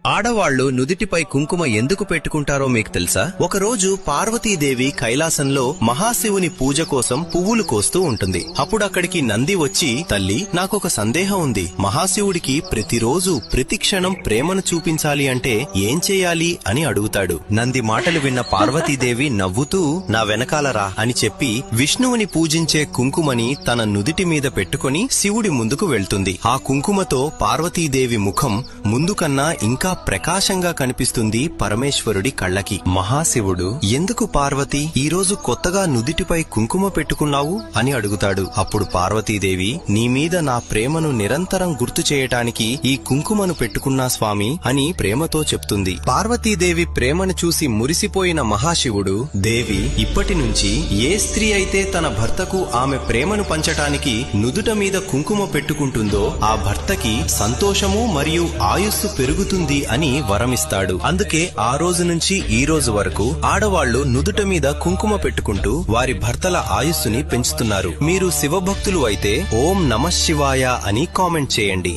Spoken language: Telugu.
ఆడవాళ్లు నుదిటిపై కుంకుమ ఎందుకు పెట్టుకుంటారో మీకు తెలుసా? ఒకరోజు పార్వతీదేవి కైలాసంలో మహాశివుని పూజ కోసం పువ్వులు కోస్తూ ఉంటుంది. అప్పుడు అక్కడికి నంది వచ్చి, తల్లి, నాకొక సందేహం ఉంది. మహాశివుడికి ప్రతిరోజు ప్రతి క్షణం ప్రేమను చూపించాలి అంటే ఏం చేయాలి అని అడుగుతాడు. నంది మాటలు విన్న పార్వతీదేవి నవ్వుతూ, నా వెనకాల రా అని చెప్పి విష్ణువుని పూజించే కుంకుమని తన నుదిటి మీద పెట్టుకుని శివుడి ముందుకు వెళ్తుంది. ఆ కుంకుమతో పార్వతీదేవి ముఖం ముందు కన్నా ఇంకా ప్రకాశంగా కనిపిస్తుంది పరమేశ్వరుడి కళ్ళకి. మహాశివుడు, ఎందుకు పార్వతి ఈ రోజు కొత్తగా నుదిటిపై కుంకుమ పెట్టుకున్నావు అని అడుగుతాడు. అప్పుడు పార్వతీదేవి, నీ మీద నా ప్రేమను నిరంతరం గుర్తు చేయటానికి ఈ కుంకుమను పెట్టుకున్నా స్వామి అని ప్రేమతో చెప్తుంది. పార్వతీదేవి ప్రేమను చూసి మురిసిపోయిన మహాశివుడు, దేవి, ఇప్పటి నుంచి ఏ స్త్రీ అయితే తన భర్తకు ఆమె ప్రేమను పంచటానికి నుదుట మీద కుంకుమ పెట్టుకుంటుందో ఆ భర్తకి సంతోషము మరియు ఆయుస్సు పెరుగుతుంది అని వరమిస్తాడు. అందుకే ఆ రోజు నుంచి ఈ రోజు వరకు ఆడవాళ్లు నుదుట మీద కుంకుమ పెట్టుకుంటూ వారి భర్తల ఆయుస్సుని పెంచుతున్నారు. మీరు శివభక్తులు అయితే ఓం నమః శివాయ అని కామెంట్ చేయండి.